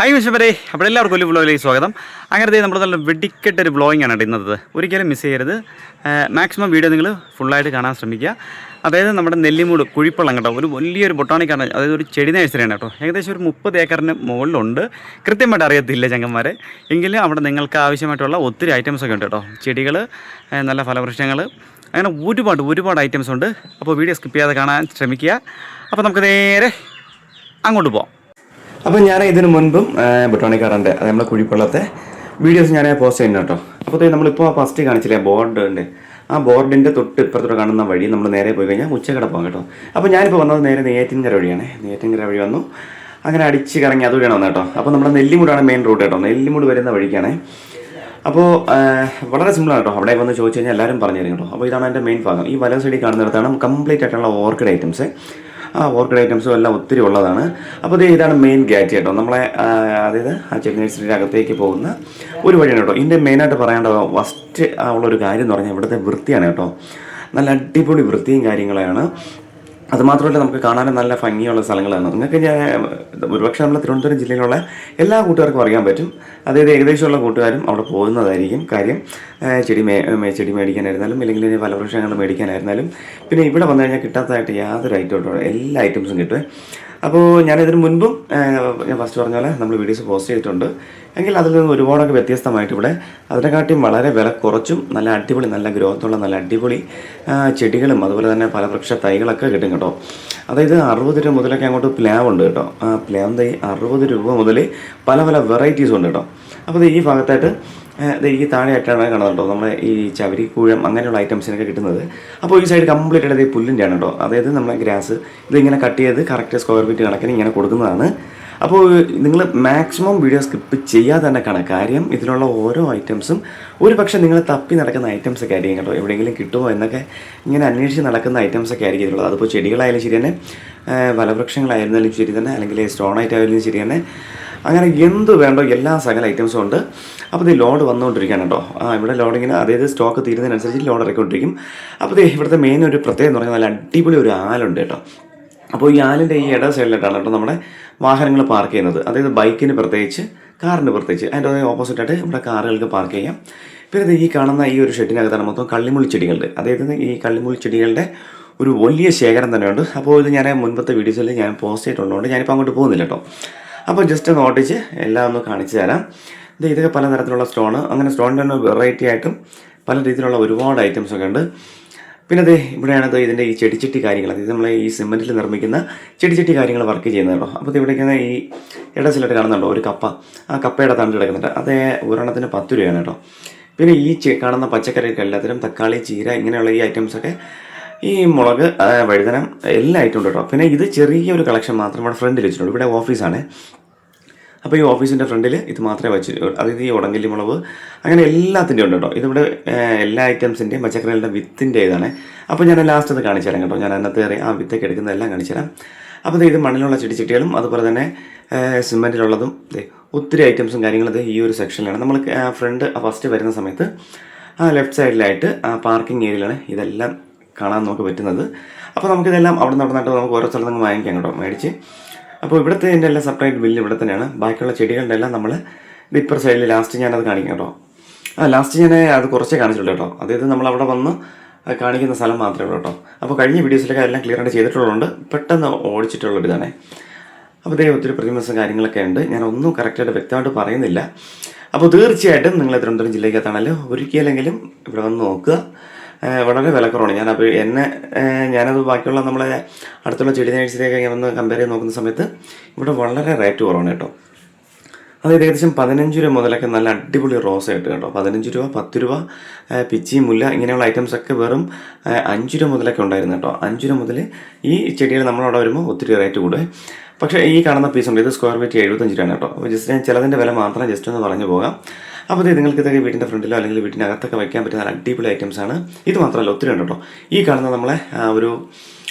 Hi വിഷവരെ, അപ്പോൾ എല്ലാവർക്കും ഒരു വ്ലോഗിലേക്ക് സ്വാഗതം. അങ്ങനത്തെ നമ്മൾ നല്ല വെടിക്കെട്ടൊരു വ്ലോഗിങ് ആണ് ഇന്നത്തെ. ഒരിക്കലും മിസ് ചെയ്യരുത്. മാക്സിമം വീഡിയോ നിങ്ങൾ ഫുള്ളായിട്ട് കാണാൻ ശ്രമിക്കുക. അതായത് നമ്മുടെ നെല്ലിമൂട് കുഴിപ്പള്ളം കേട്ടോ, ഒരു വലിയൊരു ബൊട്ടാണിക്കാണ്, അതായത് ഒരു ചെടി നഴ്സറിയാണ് കേട്ടോ. ഏകദേശം ഒരു 30 ഏക്കറിന് മുകളിലുണ്ട്. കൃത്യമായിട്ട് അറിയത്തില്ല ചങ്ങന്മാരെ, എങ്കിലും അവിടെ നിങ്ങൾക്ക് ആവശ്യമായിട്ടുള്ള ഒത്തിരി ഐറ്റംസൊക്കെ ഉണ്ട് കേട്ടോ. ചെടികൾ, നല്ല ഫലവൃക്ഷങ്ങൾ, അങ്ങനെ ഒരുപാട് ഐറ്റംസ് ഉണ്ട്. അപ്പോൾ വീഡിയോ സ്കിപ്പ് ചെയ്യാതെ കാണാൻ ശ്രമിക്കുക. അപ്പോൾ നമുക്ക് നേരെ അങ്ങോട്ട് പോകാം. അപ്പോൾ ഞാൻ ഇതിന് മുൻപും ബൊട്ടാണിക്കാറുണ്ട്, അത് നമ്മുടെ കുഴിപ്പള്ളത്തെ വീഡിയോസ് ഞാൻ പോസ്റ്റ് ചെയ്യുന്നു കേട്ടോ. അപ്പോൾ നമ്മളിപ്പോൾ ഫസ്റ്റ് കാണിച്ചില്ലേ ബോർഡുണ്ട്, ആ ബോർഡിൻ്റെ തൊട്ട് ഇപ്പുറത്തോട്ട് കാണുന്ന വഴി നമ്മൾ നേരെ പോയി കഴിഞ്ഞാൽ ഉച്ചക്കട പോകാം കേട്ടോ. അപ്പോൾ ഞാനിപ്പോൾ വന്നത് നേരെ നെയ്യാറ്റിൻകര വഴിയാണ്. നെയ്യാറ്റിൻകര വഴി വന്നു, അങ്ങനെ അടിച്ച് കറങ്ങി അതുവഴിയാണ് വന്നത് കേട്ടോ. അപ്പോൾ നമ്മുടെ നെല്ലിമൂടാണ് മെയിൻ റൂട്ട് കേട്ടോ. നെല്ലിമൂട് വരുന്ന വഴിക്കാണ്. അപ്പോൾ വളരെ സിമ്പിളാണ് കേട്ടോ. അവിടെ വന്ന് ചോദിച്ചു കഴിഞ്ഞാൽ എല്ലാവരും പറഞ്ഞു തരും കേട്ടോ. അപ്പോൾ ഇതാണ് എൻ്റെ മെയിൻ ഭാഗം. ഈ വല സൈഡിൽ കാണുന്നിടത്താണ് കംപ്ലീറ്റ് ആയിട്ടുള്ള ഓർക്കിഡ് ഐറ്റംസ്. ആ ഓർക്കിഡ് ഐറ്റംസും എല്ലാം ഒത്തിരി ഉള്ളതാണ്. അപ്പോൾ ഇതാണ് മെയിൻ ഗേറ്റ് കേട്ടോ. നമ്മളെ അതായത് ആ ചെടി നഴ്സറിയുടെ അകത്തേക്ക് പോകുന്ന ഒരു വഴിയാണ് കേട്ടോ. ഇതിൻ്റെ മെയിനായിട്ട് പറയേണ്ടത് ഫസ്റ്റ് ഉള്ളൊരു കാര്യം എന്ന് പറഞ്ഞാൽ ഇവിടുത്തെ വൃത്തിയാണ് കേട്ടോ. നല്ല അടിപൊളി വൃത്തിയും കാര്യങ്ങളാണ്. അതുമാത്രമല്ല നമുക്ക് കാണാനും നല്ല ഭംഗിയുള്ള സ്ഥലങ്ങളാണ്. നിങ്ങൾക്ക് ഞാൻ ഒരുപക്ഷെ നമ്മുടെ തിരുവനന്തപുരം ജില്ലയിലുള്ള എല്ലാ കൂട്ടുകാർക്കും അറിയാൻ പറ്റും. അതായത് ഏകദേശമുള്ള കൂട്ടുകാരും അവിടെ പോകുന്നതായിരിക്കും. കാര്യം ചെടി മേടിക്കാനായിരുന്നാലും അല്ലെങ്കിൽ ഫലവൃക്ഷങ്ങൾ മേടിക്കാനായിരുന്നാലും പിന്നെ ഇവിടെ വന്നു കഴിഞ്ഞാൽ കിട്ടാത്തതായിട്ട് യാതൊരു ഐറ്റം എല്ലാ ഐറ്റംസും കിട്ടും. അപ്പോൾ ഞാനിതിന് മുൻപും ഞാൻ ഫസ്റ്റ് പറഞ്ഞ പോലെ നമ്മൾ വീഡിയോസ് പോസ്റ്റ് ചെയ്തിട്ടുണ്ട്. എങ്കിൽ അതിൽ നിന്ന് ഒരുപാടൊക്കെ വ്യത്യസ്തമായിട്ട് ഇവിടെ അതിനെക്കാട്ടിയും വളരെ വില കുറച്ചും നല്ല അടിപൊളി നല്ല ഗ്രോത്തുള്ള നല്ല അടിപൊളി ചെടികളും അതുപോലെ തന്നെ ഫലവൃക്ഷ തൈകളൊക്കെ കിട്ടും കേട്ടോ. അതായത് 60 രൂപ മുതലൊക്കെ അങ്ങോട്ട് പ്ലാവ് ഉണ്ട് കേട്ടോ. ആ പ്ലാവ് തൈ 60 രൂപ മുതൽ പല വെറൈറ്റീസും ഉണ്ട് കേട്ടോ. അപ്പോൾ ഈ ഭാഗത്തായിട്ട് ഈ താഴെയായിട്ടാണ് കാണുന്നത് കേട്ടോ. നമ്മുടെ ഈ ചവരിക്കൂഴം അങ്ങനെയുള്ള ഐറ്റംസിനൊക്കെ കിട്ടുന്നത്. അപ്പോൾ ഈ സൈഡ് കംപ്ലീറ്റ് ആയിട്ട് പുല്ലിൻ്റെ ആണ് കേട്ടോ. അതായത് നമ്മളെ ഗ്രാസ് ഇതിങ്ങനെ കട്ട് ചെയ്ത് കറക്റ്റ് സ്ക്വയർ ഫീറ്റ് കണക്കിന് ഇങ്ങനെ കൊടുക്കുന്നതാണ്. അപ്പോൾ നിങ്ങൾ മാക്സിമം വീഡിയോ സ്കിപ്പ് ചെയ്യാതെ തന്നെ കാണാം. കാര്യം ഇതിലുള്ള ഓരോ ഐറ്റംസും ഒരു പക്ഷേ നിങ്ങൾ തപ്പി നടക്കുന്ന ഐറ്റംസൊക്കെ ആയിരിക്കും കേട്ടോ. എവിടെയെങ്കിലും കിട്ടുമോ എന്നൊക്കെ ഇങ്ങനെ അന്വേഷിച്ച് നടക്കുന്ന ഐറ്റംസൊക്കെ ആയിരിക്കും ഇതിലുള്ളത്. അതിപ്പോൾ ചെടികളായാലും ശരി തന്നെ, ഫലവൃക്ഷങ്ങളായിരുന്നാലും ശരി തന്നെ, അല്ലെങ്കിൽ സ്റ്റോൺ ഐറ്റമായാലും ശരി തന്നെ, അങ്ങനെ എന്ത് വേണ്ടോ എല്ലാ സകല ഐറ്റംസും ഉണ്ട്. അപ്പോൾ ലോഡ് വന്നുകൊണ്ടിരിക്കുകയാണ് കേട്ടോ. ഇവിടെ ലോഡിങ്ങനെ അതായത് സ്റ്റോക്ക് തീരുന്നതിനനുസരിച്ച് ലോഡ് ഇറക്കിക്കൊണ്ടിരിക്കും. അപ്പോൾ ഇവിടുത്തെ മെയിൻ ഒരു പ്രത്യേകത എന്ന് പറഞ്ഞാൽ നല്ല അടിപൊളി ഒരു ആലുണ്ട് കേട്ടോ. അപ്പോൾ ഈ ആലിൻ്റെ ഈ ഇട സൈഡിലായിട്ടാണ് കേട്ടോ നമ്മുടെ വാഹനങ്ങൾ പാർക്ക് ചെയ്യുന്നത്. അതായത് ബൈക്കിന് പ്രത്യേകിച്ച്, കാറിന് പ്രത്യേകിച്ച്. അതിൻ്റെ ഓപ്പോസിറ്റായിട്ട് ഇവിടെ കാറുകൾക്ക് പാർക്ക് ചെയ്യാം. പിന്നെ ഈ കാണുന്ന ഈ ഒരു ഷെഡിനകത്താണ് മൊത്തം കള്ളിമുള്ളി ചെടികളുടെ, അതായത് ഈ കള്ളിമുള്ളി ചെടികളുടെ ഒരു വലിയ ശേഖരം തന്നെയുണ്ട്. അപ്പോൾ ഇത് ഞാൻ മുൻപത്തെ വീഡിയോസിൽ ഞാൻ പോസ്റ്റ് ചെയ്തിട്ടുള്ളതുകൊണ്ട് ഞാനിപ്പോൾ അങ്ങോട്ട് പോകുന്നില്ല കേട്ടോ. അപ്പോൾ ജസ്റ്റ് ഒന്ന് ഓടിച്ച് എല്ലാം ഒന്ന് കാണിച്ചു തരാം. ഇതൊക്കെ പലതരത്തിലുള്ള സ്റ്റോണ്, അങ്ങനെ സ്റ്റോണിൻ്റെ തന്നെ വെറൈറ്റി ആയിട്ടും പല രീതിയിലുള്ള ഒരുപാട് ഐറ്റംസൊക്കെ ഉണ്ട്. പിന്നെ ഇവിടെയാണ് ഇതിൻ്റെ ഈ ചെടിച്ചട്ടി കാര്യങ്ങൾ, അതായത് നമ്മൾ ഈ സിമെൻറ്റിൽ നിർമ്മിക്കുന്ന ചെടിച്ചട്ടി കാര്യങ്ങൾ വർക്ക് ചെയ്യുന്നത് കേട്ടോ. അപ്പോൾ ഇവിടേക്കാണ് ഈ ഇടസിലായിട്ട് കാണുന്നുണ്ടോ ഒരു കപ്പ, ആ കപ്പയുടെ തണ്ട് കിടക്കുന്നുണ്ട്. അത് ഒരെണ്ണത്തിന് 10 രൂപയാണ് കേട്ടോ. പിന്നെ ഈ കാണുന്ന പച്ചക്കറികൾക്ക് എല്ലാത്തിനും തക്കാളി, ചീര ഇങ്ങനെയുള്ള ഈ ഐറ്റംസൊക്കെ, ഈ മുളക്, വഴുതനം എല്ലാ ഐറ്റം ഉണ്ട് കേട്ടോ. പിന്നെ ഇത് ചെറിയൊരു കളക്ഷൻ മാത്രം ഇവിടെ ഫ്രണ്ടിൽ വെച്ചിട്ടുണ്ട്. ഇവിടെ ഓഫീസാണ്. അപ്പോൾ ഈ ഓഫീസിൻ്റെ ഫ്രണ്ടിൽ ഇത് മാത്രമേ വെച്ചിട്ടുള്ളൂ. അതായത് ഈ ഉടങ്കല്ലി മുളക് അങ്ങനെ എല്ലാത്തിൻ്റെയും ഉണ്ട് കേട്ടോ. ഇതിവിടെ എല്ലാ ഐറ്റംസിൻ്റെയും പച്ചക്കറികളുടെ വിത്തിൻ്റെ ഇതാണ്. അപ്പോൾ ഞാൻ ലാസ്റ്റ് അത് കാണിച്ചു തരാം കേട്ടോ. ഞാൻ അതിനകത്ത് ആ വിത്തൊക്കെ എടുക്കുന്നതെല്ലാം കാണിച്ചു തരാം. അപ്പോൾ ഇത് മണ്ണിലുള്ള ചെടിച്ചട്ടികളും അതുപോലെ തന്നെ സിമെൻറ്റിലുള്ളതും ഒത്തിരി ഐറ്റംസും കാര്യങ്ങളും ഈ ഒരു സെക്ഷനിലാണ്. നമ്മൾ ഫ്രണ്ട് ഫസ്റ്റ് വരുന്ന സമയത്ത് ലെഫ്റ്റ് സൈഡിലായിട്ട് പാർക്കിംഗ് ഏരിയയിലാണ് ഇതെല്ലാം കാണാൻ നമുക്ക് പറ്റുന്നത്. അപ്പോൾ നമുക്കിതെല്ലാം അവിടെ നടന്നിട്ട് നമുക്ക് ഓരോ സ്ഥലത്ത് നിന്ന് വാങ്ങിക്കാം കേട്ടോ, മേടിച്ച്. അപ്പോൾ ഇവിടുത്തെ എൻ്റെ എല്ലാം സെപ്പറേറ്റ് ബില്ല് ഇവിടെ തന്നെയാണ്. ബാക്കിയുള്ള ചെടികളുടെ എല്ലാം നമ്മൾ ഇപ്പർ സൈഡിൽ ലാസ്റ്റ് ഞാനത് കാണിക്കാം കേട്ടോ. ലാസ്റ്റ് ഞാൻ അത് കുറച്ചേ കാണിച്ചിട്ടുള്ളൂ കേട്ടോ. അതായത് നമ്മളവിടെ വന്ന് കാണിക്കുന്ന സ്ഥലം മാത്രമേ ഉള്ളൂ കേട്ടോ. അപ്പോൾ കഴിഞ്ഞ വീഡിയോസിലൊക്കെ എല്ലാം ക്ലിയർ ആയിട്ട് ചെയ്തിട്ടുള്ളതുകൊണ്ട് പെട്ടെന്ന് ഓടിച്ചിട്ടുള്ളൊരിതാണ്. അപ്പോൾ ഒത്തിരി പ്രതിമസും കാര്യങ്ങളൊക്കെ ഉണ്ട്. ഞാനൊന്നും കറക്റ്റായിട്ട് വ്യക്തമായിട്ട് പറയുന്നില്ല. അപ്പോൾ തീർച്ചയായിട്ടും നിങ്ങൾ തിരുവനന്തപുരം ജില്ലയ്ക്കകത്താണല്ലോ ഒരിക്കലെങ്കിലും ഇവിടെ വന്ന് നോക്കുക. വളരെ വിലക്കുറവാണ്. ഞാനത് ബാക്കിയുള്ള നമ്മളെ അടുത്തുള്ള ചെടി നഴ്സറിയൊക്കെ വന്ന് കമ്പയർ ചെയ്ത് നോക്കുന്ന സമയത്ത് ഇവിടെ വളരെ റേറ്റ് കുറവാണ് കേട്ടോ. അതായത് ഏകദേശം 15 രൂപ മുതലൊക്കെ നല്ല അടിപൊളി റോസ കിട്ടും കേട്ടോ. 15 രൂപ, 10 രൂപ, പിച്ചി, മുല്ല ഇങ്ങനെയുള്ള ഐറ്റംസൊക്കെ വെറും 5 രൂപ മുതലൊക്കെ ഉണ്ടായിരുന്നു കേട്ടോ. 5 രൂപ മുതൽ ഈ ചെടികൾ നമ്മളവിടെ വരുമ്പോൾ ഒത്തിരി റേറ്റ് കൂടുക. പക്ഷേ ഈ കാണുന്ന പീസുണ്ട്, ഇത് സ്ക്വയർ ഫീറ്റ് 75 രൂപയാണ് കേട്ടോ. അപ്പോൾ ജസ്റ്റ് ഞാൻ ചിലതിൻ്റെ വില മാത്രം ജസ്റ്റ് ഒന്ന് പറഞ്ഞു പോകാം. അപ്പോൾ നിങ്ങൾക്ക് ഇതൊക്കെ വീടിൻ്റെ ഫ്രണ്ടിലോ അല്ലെങ്കിൽ വീടിൻ്റെ അകത്തൊക്കെ വയ്ക്കാൻ പറ്റുന്ന അടിപൊളി ഐറ്റംസാണ്. ഇത് മാത്രമല്ല ഒത്തിരി ഉണ്ട് കേട്ടോ. ഈ കാണുന്ന നമ്മളെ ഒരു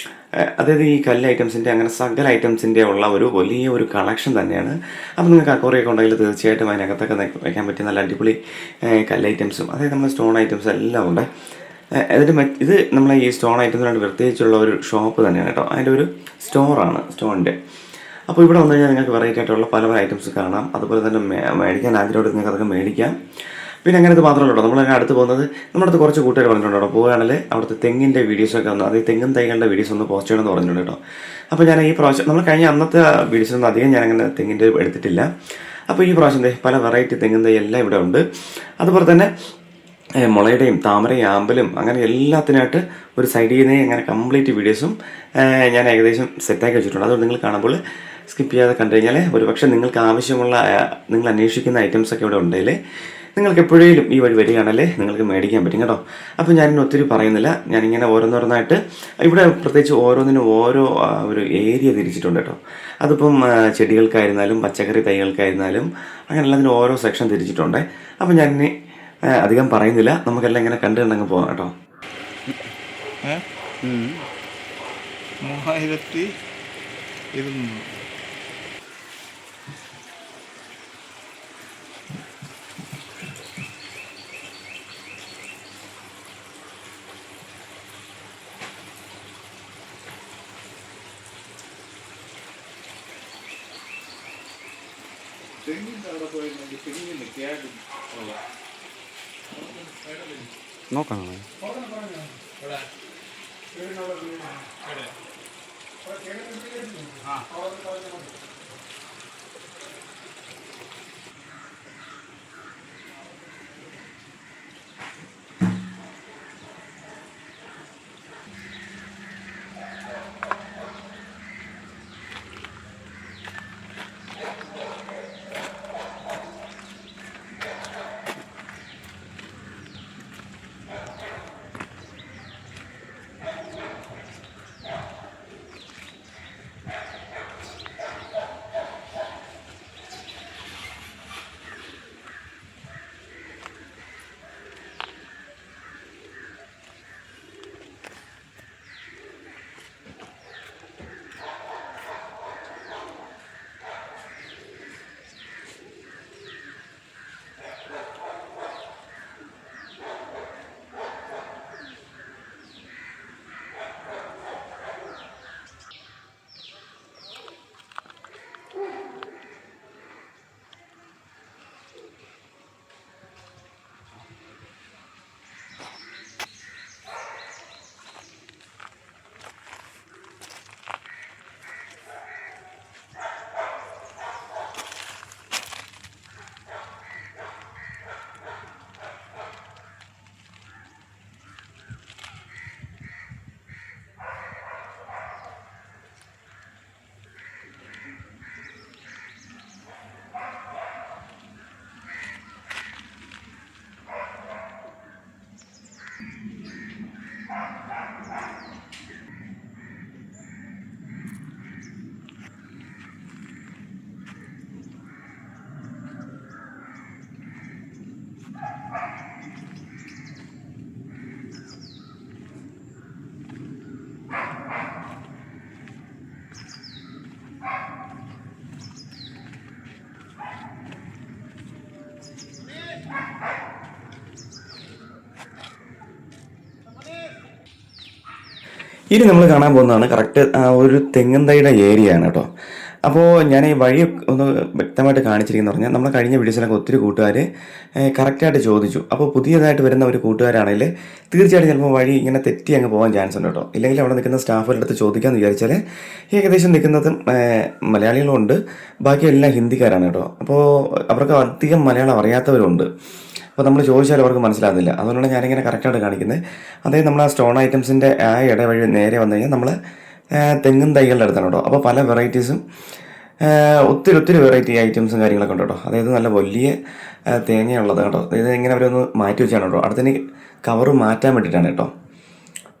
അതായത് ഈ കല്ല് ഐറ്റംസിൻ്റെ അങ്ങനെ സകല ഐറ്റംസിൻ്റെ ഉള്ള ഒരു വലിയ കളക്ഷൻ തന്നെയാണ്. അപ്പോൾ നിങ്ങൾക്ക് അക്വറിയൊക്കെ ഉണ്ടെങ്കിൽ തീർച്ചയായിട്ടും അതിനകത്തൊക്കെ വയ്ക്കാൻ പറ്റിയ നല്ല അടിപൊളി കല്ല് ഐറ്റംസും അതായത് നമ്മൾ സ്റ്റോൺ ഐറ്റംസ് എല്ലാം ഉണ്ട്. ഇത് നമ്മളെ ഈ സ്റ്റോൺ ഐറ്റംസിനായിട്ട് പ്രത്യേകിച്ചുള്ള ഒരു ഷോപ്പ് തന്നെയാണ് കേട്ടോ. അതിൻ്റെ ഒരു സ്റ്റോറാണ് സ്റ്റോണിൻ്റെ. അപ്പോൾ ഇവിടെ വന്നു കഴിഞ്ഞാൽ നിങ്ങൾക്ക് വെറൈറ്റി ആയിട്ടുള്ള പല പല ഐറ്റംസ് കാണാം. അതുപോലെ തന്നെ മേടിക്കാൻ ആഗ്രഹമുണ്ട് നിങ്ങൾക്ക് അതൊക്കെ മേടിക്കാം. പിന്നെ അങ്ങനെ ഇത് മാത്രമല്ല കേട്ടോ, നമ്മളങ്ങനെ അടുത്ത് പോകുന്നത് നമ്മുടെ അടുത്ത് കുറച്ച് കൂട്ടുകാർ പറഞ്ഞിട്ടുണ്ട് കേട്ടോ, പോകുകയാണെങ്കിൽ അവിടുത്തെ തെങ്ങിൻ്റെ വീഡിയോസൊക്കെ ഒന്ന്, അത് തെങ്ങും തൈകളുടെ വീഡിയോസ് ഒന്ന് പോസ്റ്റ് ചെയ്യണമെന്ന് പറഞ്ഞിട്ടുണ്ട് കേട്ടോ. അപ്പോൾ ഞാൻ ഈ പ്രാവശ്യം നമ്മൾ കഴിഞ്ഞ അന്നത്തെ വീഡിയോസൊന്നും അധികം ഞാനങ്ങനെ തെങ്ങിൻ്റെ എടുത്തിട്ടില്ല. അപ്പോൾ ഈ പ്രാവശ്യം പല വെറൈറ്റി തെങ്ങിൻ തൈ എല്ലാം ഇവിടെ ഉണ്ട്. അതുപോലെ തന്നെ മുളയുടെയും താമരയും ആമ്പലും അങ്ങനെ എല്ലാത്തിനായിട്ട് ഒരു സൈഡിൽ നിന്ന് അങ്ങനെ കംപ്ലീറ്റ് വീഡിയോസും ഞാൻ ഏകദേശം സെറ്റാക്കി വെച്ചിട്ടുണ്ട്. അതുകൊണ്ട് നിങ്ങൾ കാണുമ്പോൾ സ്കിപ്പ് ചെയ്യാതെ കണ്ടു കഴിഞ്ഞാൽ ഒരു പക്ഷേ നിങ്ങൾക്ക് ആവശ്യമുള്ള നിങ്ങൾ അന്വേഷിക്കുന്ന ഐറ്റംസൊക്കെ ഇവിടെ ഉണ്ടെങ്കിൽ നിങ്ങൾക്ക് എപ്പോഴേലും ഈ വഴി വരികയാണല്ലേ നിങ്ങൾക്ക് മേടിക്കാൻ പറ്റും കേട്ടോ. അപ്പോൾ ഞാനിന്ന് ഒത്തിരി പറയുന്നില്ല, ഞാനിങ്ങനെ ഓരോന്നോരോന്നായിട്ട് ഇവിടെ പ്രത്യേകിച്ച് ഓരോന്നിനും ഓരോ ഒരു ഏരിയ തിരിച്ചിട്ടുണ്ട് കേട്ടോ. അതിപ്പം ചെടികൾക്കായിരുന്നാലും പച്ചക്കറി തൈകൾക്കായിരുന്നാലും അങ്ങനെ എല്ലാത്തിനും ഓരോ സെക്ഷൻ തിരിച്ചിട്ടുണ്ട്. അപ്പോൾ ഞാൻ അധികം പറയുന്നില്ല, നമുക്കെല്ലാം ഇങ്ങനെ കണ്ടു കണ്ടങ്ങ് പോകാം കേട്ടോ. 3200. തെങ്ങിൻ്റെ അവിടെ പോയിരുന്നെങ്കിൽ തെങ്ങിന് ക്യാബ് നോക്കണം. ഇനി നമ്മൾ കാണാൻ പോകുന്നതാണ് കറക്റ്റ് ഒരു തെങ്ങിൻ തൈയുടെ ഏരിയ ആണ് കേട്ടോ. അപ്പോൾ ഞാൻ ഈ വഴി ഒന്ന് വ്യക്തമായിട്ട് കാണിച്ചിരിക്കുന്നത് പറഞ്ഞാൽ നമ്മൾ കഴിഞ്ഞ വീഡിയോസിലൊക്കെ ഒത്തിരി കൂട്ടുകാർ കറക്റ്റായിട്ട് ചോദിച്ചു. അപ്പോൾ പുതിയതായിട്ട് വരുന്ന ഒരു കൂട്ടുകാരാണെങ്കിൽ തീർച്ചയായിട്ടും ചിലപ്പോൾ വഴി ഇങ്ങനെ തെറ്റി അങ്ങ് പോകാൻ ചാൻസ് ഉണ്ട് കേട്ടോ. ഇല്ലെങ്കിൽ അവിടെ നിൽക്കുന്ന സ്റ്റാഫുകളുടെ അടുത്ത് ചോദിക്കാമെന്ന് വിചാരിച്ചാൽ ഏകദേശം നിൽക്കുന്നതും മലയാളികളുണ്ട്, ബാക്കിയെല്ലാം ഹിന്ദിക്കാരാണ് കേട്ടോ. അപ്പോൾ അവർക്ക് അധികം മലയാളം അറിയാത്തവരുണ്ട്. അപ്പോൾ നമ്മൾ ചോദിച്ചാൽ അവർക്ക് മനസ്സിലാകുന്നില്ല. അതുകൊണ്ടാണ് ഞാനിങ്ങനെ കറക്റ്റായിട്ട് കാണിക്കുന്നത്. അതായത് നമ്മൾ ആ സ്റ്റോൺ ഐറ്റംസിൻ്റെ ആ ഇടവഴി നേരെ വന്നു കഴിഞ്ഞാൽ നമ്മൾ തെങ്ങും തൈകളുടെ അടുത്താണ് കേട്ടോ. അപ്പോൾ പല വെറൈറ്റീസും ഒത്തിരി വെറൈറ്റി ഐറ്റംസും കാര്യങ്ങളൊക്കെ ഉണ്ട് കേട്ടോ. അതായത് നല്ല വലിയ തേങ്ങയുള്ളത് കേട്ടോ. അതായത് ഇങ്ങനെ അവരൊന്ന് മാറ്റി വെച്ചാണ് കേട്ടോ. അടുത്തന്നെ കവറ് മാറ്റാൻ വേണ്ടിയിട്ടാണ് കേട്ടോ.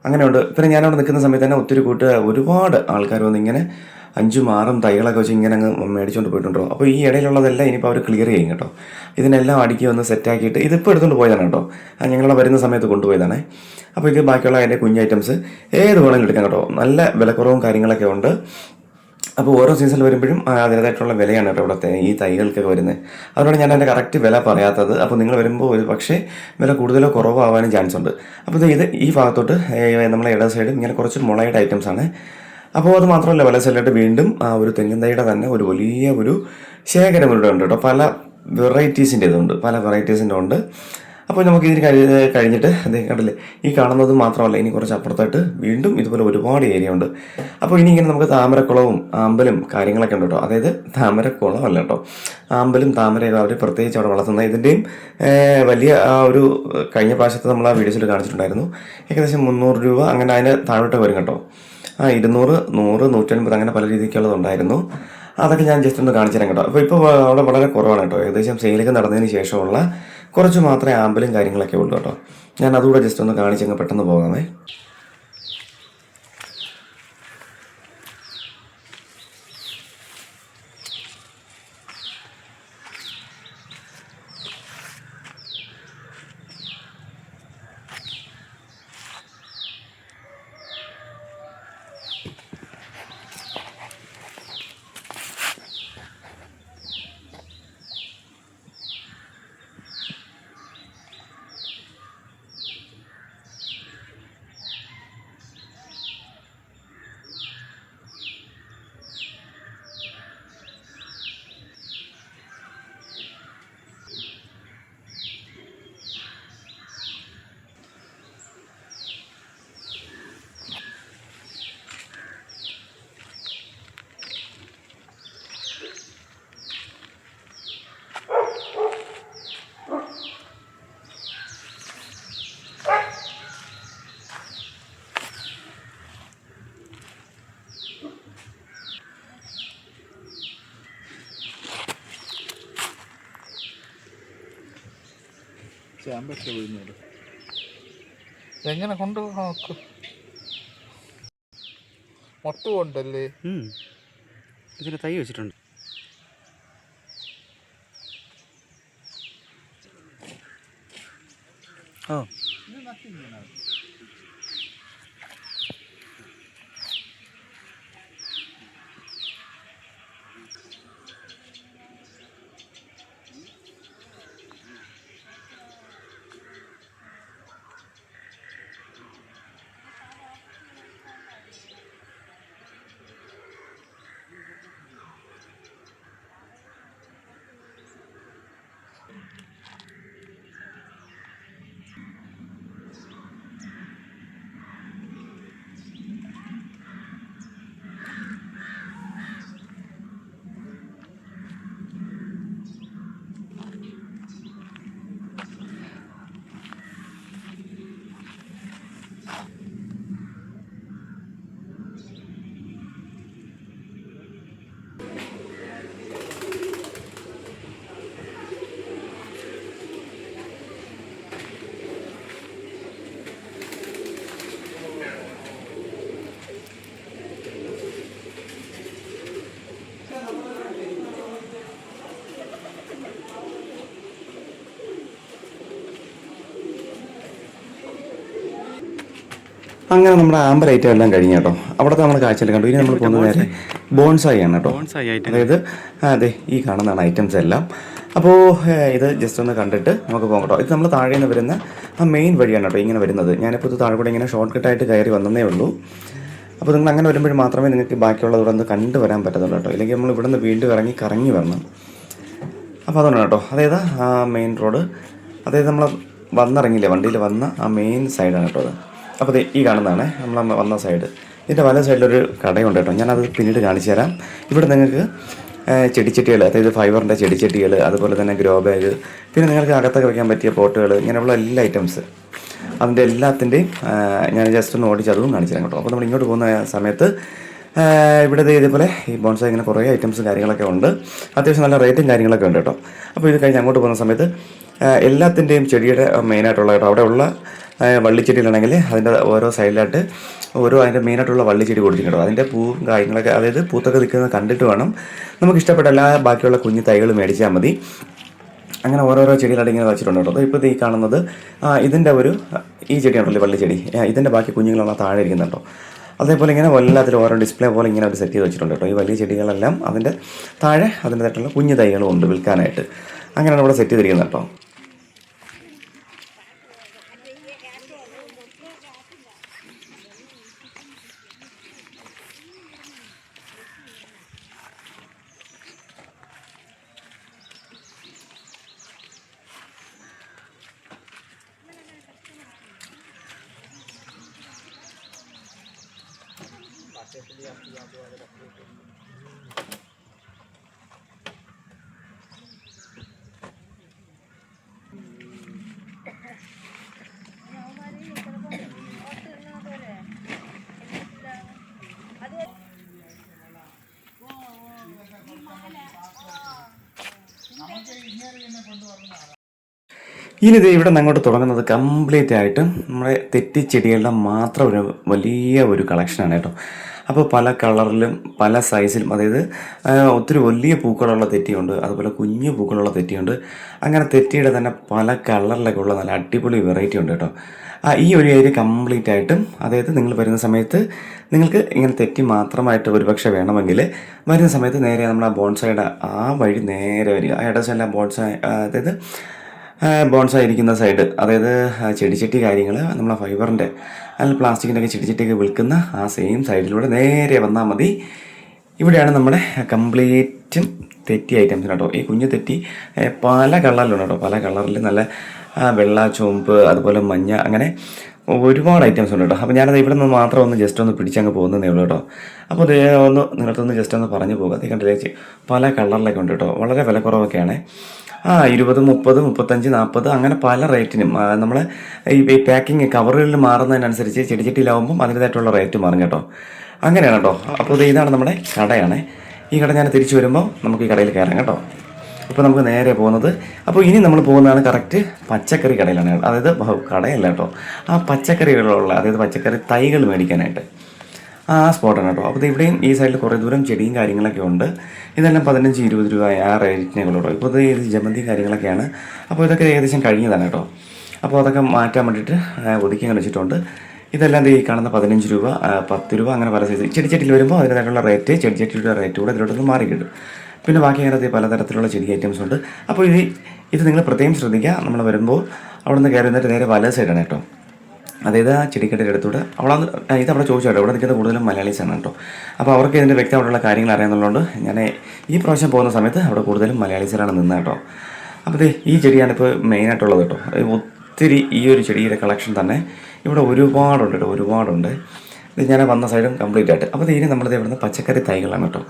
അങ്ങനെയുണ്ട്. പിന്നെ ഞാനവിടെ നിൽക്കുന്ന സമയത്ത് തന്നെ ഒരുപാട് ആൾക്കാർ വന്ന് ഇങ്ങനെ 5-6 തൈകളൊക്കെ വെച്ച് ഇങ്ങനെ അങ്ങ് മേടിച്ചുകൊണ്ട് പോയിട്ടുണ്ടോ. അപ്പോൾ ഈ ഇടയിലുള്ളതെല്ലാം ഇനിയിപ്പോൾ അവർ ക്ലിയർ ചെയ്യും കേട്ടോ. ഇതിനെല്ലാം അടുക്കി വന്ന് സെറ്റാക്കിയിട്ട് ഇതിപ്പോൾ എടുത്തുകൊണ്ട് പോയതാണ് കേട്ടോ. ഞങ്ങളെ വരുന്ന സമയത്ത് കൊണ്ടുപോയതാണ്. അപ്പോൾ ഇത് ബാക്കിയുള്ള അതിൻ്റെ കുഞ്ഞ് ഐറ്റംസ് ഏത് വേണമെങ്കിലും എടുക്കാം കേട്ടോ. നല്ല വിലക്കുറവും കാര്യങ്ങളൊക്കെ ഉണ്ട്. അപ്പോൾ ഓരോ സീസണിൽ വരുമ്പോഴും അതിൻ്റേതായിട്ടുള്ള വിലയാണ് കേട്ടോ ഇവിടുത്തെ ഈ തൈകൾക്കൊക്കെ വരുന്നത്. അതുകൊണ്ട് ഞാൻ അതിൻ്റെ കറക്റ്റ് വില പറയാത്തത്. അപ്പോൾ നിങ്ങൾ വരുമ്പോൾ ഒരു പക്ഷേ വില കൂടുതലോ കുറവോ ആവാനും ചാൻസ് ഉണ്ട്. അപ്പോൾ ഇത് ഈ ഭാഗത്തോട്ട് നമ്മളെ ഇട സൈഡും ഇങ്ങനെ കുറച്ച് മുളയുടെ ഐറ്റംസാണ്. അപ്പോൾ അത് മാത്രമല്ല പല സ്ഥലമായിട്ട് വീണ്ടും ആ ഒരു തെങ്ങിൻ തൈയുടെ തന്നെ ഒരു വലിയ ഒരു ശേഖരം ഇവിടെ ഉണ്ട് കേട്ടോ. പല വെറൈറ്റീസിൻ്റെ ഇതുണ്ട്, പല വെറൈറ്റീസിൻ്റെ ഉണ്ട്. അപ്പോൾ നമുക്ക് ഇതിന് കഴിഞ്ഞിട്ട് അദ്ദേഹം കണ്ടില്ലേ, ഈ കാണുന്നത് മാത്രമല്ല, ഇനി കുറച്ച് അപ്പുറത്തായിട്ട് വീണ്ടും ഇതുപോലെ ഒരുപാട് ഏരിയ ഉണ്ട്. അപ്പോൾ ഇനി ഇങ്ങനെ നമുക്ക് താമരക്കുളവും ആമ്പലും കാര്യങ്ങളൊക്കെ ഉണ്ട് കേട്ടോ. അതായത് താമരക്കുളം അല്ല കേട്ടോ, ആമ്പലും താമരയൊക്കെ അവർ പ്രത്യേകിച്ച് അവിടെ വളർത്തുന്നത്. ഇതിൻ്റെയും വലിയ ആ ഒരു കഴിഞ്ഞ പ്രാവശ്യത്തെ നമ്മൾ ആ വീഡിയോസിൽ കാണിച്ചിട്ടുണ്ടായിരുന്നു. ഏകദേശം 300 രൂപ അങ്ങനെ അതിന് താഴോട്ട് വരും കേട്ടോ. 200, 100, 150 അങ്ങനെ പല രീതിക്കുള്ളതുണ്ടായിരുന്നു. അതൊക്കെ ഞാൻ ജസ്റ്റ് ഒന്ന് കാണിച്ചു തരാം കേട്ടോ. ഇപ്പോൾ അവിടെ വളരെ കുറവാണ് കേട്ടോ. ഏകദേശം സെയിലൊക്കെ നടന്നതിന് ശേഷമുള്ള കുറച്ച് മാത്രമേ ആമ്പലും കാര്യങ്ങളൊക്കെ ഉള്ളൂ കേട്ടോ. ഞാൻ അതുകൂടെ ജസ്റ്റ് ഒന്ന് കാണിച്ചങ്ങ് പെട്ടെന്ന് പോകാമേ. ചാമ്പൊക്കെ വീഴുന്നത് എങ്ങനെ കൊണ്ടുപോകാൻ നോക്കും. മൊട്ടുകൊണ്ടല്ലേ ഇതിൽ തൈ വെച്ചിട്ടുണ്ട്. ഓ അങ്ങനെ നമ്മുടെ ആമ്പൽ ഐറ്റം എല്ലാം കഴിഞ്ഞു കേട്ടോ. അവിടുത്തെ നമ്മൾ കാഴ്ചയിൽ കണ്ടു. ഇനി നമ്മൾ പോകുന്നത് നേരെ ബോൺസായി ആണ് കേട്ടോ. അതായത് അതെ, ഈ കാണുന്നതാണ് ഐറ്റംസ് എല്ലാം. അപ്പോൾ ഇത് ജസ്റ്റ് ഒന്ന് കണ്ടിട്ട് നമുക്ക് പോകാം കേട്ടോ. ഇത് നമ്മൾ താഴെ നിന്ന് വരുന്ന ആ മെയിൻ വഴിയാണ് കേട്ടോ ഇങ്ങനെ വരുന്നത്. ഞാനിപ്പോൾ ഇത് താഴെ കൂടെ ഇങ്ങനെ ഷോർട്ട് കട്ടായിട്ട് കയറി വന്നതേ ഉള്ളൂ. അപ്പോൾ നിങ്ങൾ അങ്ങനെ വരുമ്പോൾ മാത്രമേ നിങ്ങൾക്ക് ബാക്കിയുള്ളത് ഇവിടെ നിന്ന് കണ്ടു വരാൻ പറ്റത്തുള്ളൂ കേട്ടോ. ഇല്ലെങ്കിൽ നമ്മൾ ഇവിടെ നിന്ന് വീണ്ടും കറങ്ങി വരണം. അപ്പോൾ അതാണ് കേട്ടോ. അതായത് ആ മെയിൻ റോഡ്, അതായത് നമ്മൾ വന്നിറങ്ങിയില്ലേ, വണ്ടിയിൽ വന്ന ആ മെയിൻ സൈഡാണ് കേട്ടോ അത്. അപ്പോൾ ഈ കാണുന്നതാണ് നമ്മൾ വന്ന സൈഡ്. ഇതിൻ്റെ വല സൈഡിലൊരു കടയുണ്ട് കേട്ടോ. ഞാനത് പിന്നീട് കാണിച്ചു തരാം. ഇവിടെ നിങ്ങൾക്ക് ചെടിച്ചട്ടികൾ, അതായത് ഫൈബറിൻ്റെ ചെടിച്ചട്ടികൾ, അതുപോലെ തന്നെ ഗ്രോ ബാഗ്, പിന്നെ നിങ്ങൾക്ക് അകത്തൊക്കെ വയ്ക്കാൻ പറ്റിയ പോട്ടുകൾ, ഇങ്ങനെയുള്ള എല്ലാ ഐറ്റംസ് അതിൻ്റെ എല്ലാത്തിൻ്റെയും ഞാൻ ജസ്റ്റ് ഒന്ന് ഓടിച്ച് അതും കാണിച്ചു തരാം കേട്ടോ. അപ്പോൾ നമ്മൾ ഇങ്ങോട്ട് പോകുന്ന സമയത്ത് ഇവിടെ ഇതേപോലെ ഈ ബോൺസായി ഇങ്ങനെ കുറേ ഐറ്റംസും കാര്യങ്ങളൊക്കെ ഉണ്ട്. അത്യാവശ്യം നല്ല റേറ്റും കാര്യങ്ങളൊക്കെ ഉണ്ട് കേട്ടോ. അപ്പോൾ ഇത് കഴിഞ്ഞ് അങ്ങോട്ട് പോകുന്ന സമയത്ത് എല്ലാത്തിൻ്റെയും ചെടിയുടെ മെയിനായിട്ടുള്ള കേട്ടോ, അവിടെ ഉള്ള വള്ളിച്ചെടിയിലാണെങ്കിൽ അതിൻ്റെ ഓരോ സൈഡിലായിട്ട് അതിൻ്റെ മെയിനായിട്ടുള്ള വള്ളിച്ചെടി കൊടുത്തിട്ടുണ്ടോ. അതിൻ്റെ പൂവും കാര്യങ്ങളൊക്കെ, അതായത് പൂത്തൊക്കെ നിൽക്കുന്നത് കണ്ടിട്ട് വേണം നമുക്ക് ഇഷ്ടപ്പെട്ട എല്ലാ ബാക്കിയുള്ള കുഞ്ഞു തൈകൾ മേടിച്ചാൽ മതി. അങ്ങനെ ഓരോരോ ചെടികളായിട്ട് ഇങ്ങനെ വെച്ചിട്ടുണ്ട് കേട്ടോ. ഇപ്പോൾ ഈ കാണുന്നത് ഇതിൻ്റെ ഈ ചെടി ഉണ്ടല്ലോ, വള്ളിച്ചെടി, ഇതിൻ്റെ ബാക്കി കുഞ്ഞുങ്ങളുള്ള താഴെ ഇരിക്കുന്നുണ്ടോ. അതേപോലെ ഇങ്ങനെ എല്ലാത്തിലും ഓരോ ഡിസ്പ്ലേ പോലെ ഇങ്ങനെ അവർ സെറ്റ് ചെയ്ത് വെച്ചിട്ടുണ്ട് കേട്ടോ. ഈ വലിയ ചെടികളെല്ലാം അതിൻ്റെ താഴെ അതിൻ്റെതായിട്ടുള്ള കുഞ്ഞു തൈകളും ഉണ്ട് വിൽക്കാനായിട്ട്. അങ്ങനെയാണ് ഇവിടെ സെറ്റ് ചെയ്തിരിക്കുന്നത് കേട്ടോ. ഇനി ഇത് ഇവിടെ നിന്ന് അങ്ങോട്ട് തുടങ്ങുന്നത് കംപ്ലീറ്റ് ആയിട്ട് നമ്മുടെ തെറ്റിച്ചെടികളുടെ മാത്രം ഒരു വലിയ ഒരു കളക്ഷനാണ് കേട്ടോ. അപ്പോൾ പല കളറിലും പല സൈസിലും, അതായത് ഒത്തിരി വലിയ പൂക്കളുള്ള തെറ്റിയുണ്ട്, അതുപോലെ കുഞ്ഞു പൂക്കളുള്ള തെറ്റിയുണ്ട്. അങ്ങനെ തെറ്റിയുടെ തന്നെ പല കളറിലൊക്കെ ഉള്ള നല്ല അടിപൊളി വെറൈറ്റി ഉണ്ട് കേട്ടോ. ഈ ഒരു ഏരിയ കംപ്ലീറ്റ് ആയിട്ടും, അതായത് നിങ്ങൾ വരുന്ന സമയത്ത് നിങ്ങൾക്ക് ഇങ്ങനെ തെറ്റി മാത്രമായിട്ട് ഒരുപക്ഷെ വേണമെങ്കിൽ വരുന്ന സമയത്ത് നേരെ നമ്മൾ ആ ബോൺസായുടെ ആ വഴി നേരെ വരിക. ആ ഇടസല്ല ബോൺസായി, അതായത് ബോൺസായി ഇരിക്കുന്ന സൈഡ്, അതായത് ചെടിച്ചട്ടി കാര്യങ്ങൾ നമ്മളെ ഫൈബറിൻ്റെ അല്ലെങ്കിൽ പ്ലാസ്റ്റിക്കിൻ്റെ ഒക്കെ ചെടിച്ചട്ടിയൊക്കെ വിൽക്കുന്ന ആ സെയിം സൈഡിലൂടെ നേരെ വന്നാൽ മതി. ഇവിടെയാണ് നമ്മുടെ കംപ്ലീറ്റും തെറ്റി ഐറ്റംസ് കേട്ടോ. ഈ കുഞ്ഞു തെറ്റി പല കളറിലുണ്ട് കേട്ടോ. പല കളറിൽ നല്ല വെള്ള, ചുവപ്പ്, അതുപോലെ മഞ്ഞ, അങ്ങനെ ഒരുപാട് ഐറ്റംസ് ഉണ്ട് കേട്ടോ. അപ്പോൾ ഞാനത് ഇവിടെ നിന്ന് മാത്രം ഒന്ന് ജസ്റ്റ് ഒന്ന് പിടിച്ചങ്ങ് പോകുന്നതേ ഉള്ളൂ കേട്ടോ. അപ്പോൾ ഇത് ഒന്ന് നിങ്ങൾക്കൊന്ന് ജസ്റ്റ് ഒന്ന് പറഞ്ഞു പോകുക. അത് കണ്ടില്ലേ, പല കളറിലൊക്കെ ഉണ്ട് കേട്ടോ. വളരെ വിലക്കുറവൊക്കെയാണ്. 20, 30, 35, 40 അങ്ങനെ പല റേറ്റിനും നമ്മൾ ഈ പാക്കിങ് കവറുകളിൽ മാറുന്നതിനനുസരിച്ച് ചെടിച്ചട്ടിയിലാവുമ്പം അതിൻ്റേതായിട്ടുള്ള റേറ്റ് മാറും കേട്ടോ. അങ്ങനെയാണ് കേട്ടോ. അപ്പോൾ ഇതാണ് നമ്മുടെ കടയാണ്. ഈ കട ഞാൻ തിരിച്ചു വരുമ്പോൾ നമുക്ക് ഈ കടയിൽ കയറാം കേട്ടോ. ഇപ്പോൾ നമുക്ക് നേരെ പോകുന്നത്, അപ്പോൾ ഇനി നമ്മൾ പോകുന്നതാണ് കറക്റ്റ് പച്ചക്കറി കടയിലാണ്. അതായത് കടയല്ല കേട്ടോ, ആ പച്ചക്കറികളുള്ള, അതായത് പച്ചക്കറി തൈകൾ മേടിക്കാനായിട്ട് ആ സ്പോട്ടാണ് കേട്ടോ. അപ്പോൾ ഇവിടെയും ഈ സൈഡിൽ കുറേ ദൂരം ചെടിയും കാര്യങ്ങളൊക്കെ ഉണ്ട്. ഇതെല്ലാം 15-20 രൂപ ആ റേറ്റിനുള്ളൂ. ഇപ്പോൾ ഇത് ജമന്തിയും കാര്യങ്ങളൊക്കെയാണ്. അപ്പോൾ ഇതൊക്കെ ഏകദേശം കഴിഞ്ഞതാണ് കേട്ടോ. അപ്പോൾ അതൊക്കെ മാറ്റാൻ വേണ്ടിയിട്ട് ഒതുക്കി വെച്ചിട്ടുണ്ട്. ഇതെല്ലാം ഈ കാണുന്ന 15 രൂപ, 10 രൂപ, അങ്ങനെ പല സൈസ്. ചെടിച്ചട്ടിയിൽ വരുമ്പോൾ അതിൻ്റെതായിട്ടുള്ള റേറ്റ്, ചെടിച്ചട്ടിയുടെ റേറ്റ് കൂടെ ഇതിലോട്ടൊന്ന് മാറി കിട്ടും. പിന്നെ ബാക്കി അതിനകത്ത് പലതരത്തിലുള്ള ചെടി ഐറ്റംസ് ഉണ്ട്. അപ്പോൾ ഇത് നിങ്ങൾ പ്രത്യേകം ശ്രദ്ധിക്കുക. നമ്മൾ വരുമ്പോൾ അവിടെ നിന്ന് കയറി നിന്നിട്ട് നേരെ വല സൈഡാണ് കേട്ടോ. അതായത് ആ ചെടിക്കട്ടിയുടെ അടുത്തൂടെ ഇതവിടെ ചോദിച്ചു കേട്ടോ. ഇവിടെ നിൽക്കുന്നത് കൂടുതലും മലയാളീസാണ് കേട്ടോ. അപ്പോൾ അവർക്ക് ഇതിൻ്റെ വ്യക്തമായിട്ടുള്ള കാര്യങ്ങൾ അറിയാമെന്നുള്ളതുകൊണ്ട് ഞാൻ ഈ പ്രാവശ്യം പോകുന്ന സമയത്ത് അവിടെ കൂടുതലും മലയാളീസിലാണ് നിന്ന് കേട്ടോ. അപ്പോൾ ഈ ചെടിയാണ് ഇപ്പോൾ മെയിനായിട്ടുള്ളത് കേട്ടോ. ഒത്തിരി ഈ ഒരു ചെടിയുടെ കളക്ഷൻ തന്നെ ഇവിടെ ഒരുപാടുണ്ട് കേട്ടോ, ഒരുപാടുണ്ട്. ഇത് ഞാൻ വന്ന സൈഡും കംപ്ലീറ്റ് ആയിട്ട്. അപ്പോൾ ഇനി നമ്മളിത് ഇവിടുന്ന് പച്ചക്കറി തൈകളാണ് കേട്ടോ.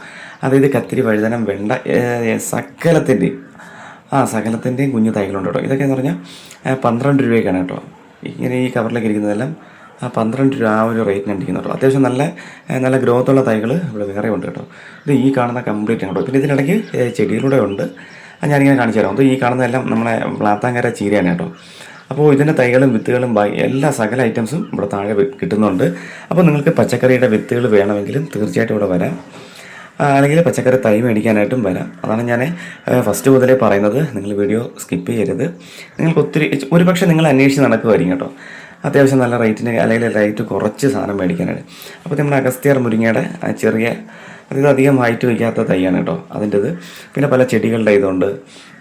അതായത് കത്തിരി, വഴുതനം, വെണ്ട, സകലത്തിൻ്റെയും കുഞ്ഞു തൈകളുണ്ട് കേട്ടോ. ഇതൊക്കെ എന്ന് പറഞ്ഞാൽ 12 രൂപയ്ക്കാണ് കേട്ടോ. ഇങ്ങനെ ഈ കവറിലേക്ക് ഇരിക്കുന്നതെല്ലാം 12 രൂപ ആ ഒരു റേറ്റിനാണ് ഇരിക്കുന്നത് കേട്ടോ. അത്യാവശ്യം നല്ല ഗ്രോത്തുള്ള തൈകൾ ഇവിടെ വേറെ ഉണ്ട് കേട്ടോ. ഇത് ഈ കാണുന്ന കംപ്ലീറ്റ് ആണ് കേട്ടോ. പിന്നെ ഇതിനിടയ്ക്ക് ചെടിയിലൂടെ ഉണ്ട്, ഞാനിങ്ങനെ കാണിച്ചു തരാം. അത് ഈ കാണുന്നതെല്ലാം നമ്മളെ വ്ളാത്താങ്കര ചീരയാണ് കേട്ടോ. അപ്പോൾ ഇതിൻ്റെ തൈകളും വിത്തുകളും എല്ലാ സകല ഐറ്റംസും ഇവിടെ താഴെ കിട്ടുന്നുണ്ട്. അപ്പോൾ നിങ്ങൾക്ക് പച്ചക്കറിയുടെ വിത്തുകൾ വേണമെങ്കിലും തീർച്ചയായിട്ടും ഇവിടെ വരാം, അല്ലെങ്കിൽ പച്ചക്കറി തൈ മേടിക്കാനായിട്ടും വരാം. അതാണ് ഞാൻ ഫസ്റ്റ് മുതലേ പറയുന്നത്. നിങ്ങൾ വീഡിയോ സ്കിപ്പ് ചെയ്യരുത്. നിങ്ങൾക്ക് ഒരുപക്ഷെ നിങ്ങൾ അന്വേഷിച്ച് നടക്കുമായിരിക്കും കേട്ടോ. അത്യാവശ്യം നല്ല റേറ്റിന്, അല്ലെങ്കിൽ റേറ്റ് കുറച്ച് സാധനം മേടിക്കാനായിട്ട്. അപ്പോൾ നമ്മുടെ അഗസ്ത്യാർ മുരിങ്ങയുടെ ചെറിയ, അതായത് അധികം ഹൈറ്റ് വയ്ക്കാത്ത തൈയാണ് കേട്ടോ അതിൻ്റെത്. പിന്നെ പല ചെടികളുടെ ഇതുണ്ട്.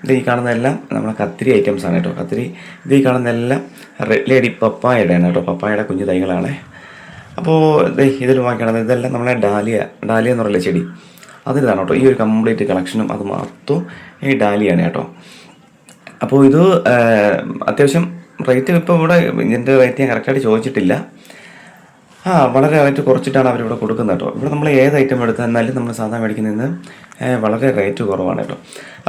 ഇത് ഈ കാണുന്നതെല്ലാം നമ്മളെ കത്തിരി ഐറ്റംസാണ് കേട്ടോ. കത്തിരി ഇത് ഈ കാണുന്നതെല്ലാം റെഡ് ലേഡി പപ്പായയുടെയാണ് കേട്ടോ. പപ്പായയുടെ കുഞ്ഞു തൈകളാണ്. അപ്പോൾ ഇതിൽ ബാക്കിയാണ് ഇതെല്ലാം നമ്മളെ ഡാലിയ എന്ന് പറയുന്ന ചെടി, അതിലാണ് കേട്ടോ. ഈ ഒരു കംപ്ലീറ്റ് കളക്ഷനും അത് മൊത്തം ഈ ഡാലിയാണ് കേട്ടോ. അപ്പോൾ ഇത് അത്യാവശ്യം റേറ്റ് ഇപ്പോൾ ഇവിടെ ഇതിൻ്റെ റേറ്റ് ഞാൻ കറക്റ്റായിട്ട് ചോദിച്ചിട്ടില്ല. വളരെ റേറ്റ് കുറച്ചിട്ടാണ് അവരിവിടെ കൊടുക്കുന്നത് കേട്ടോ. ഇവിടെ നമ്മൾ ഏത് ഐറ്റം എടുത്താലും നമ്മൾ സാധാരണ മേടിക്കുന്നതിന് വളരെ റേറ്റ് കുറവാണ് കേട്ടോ.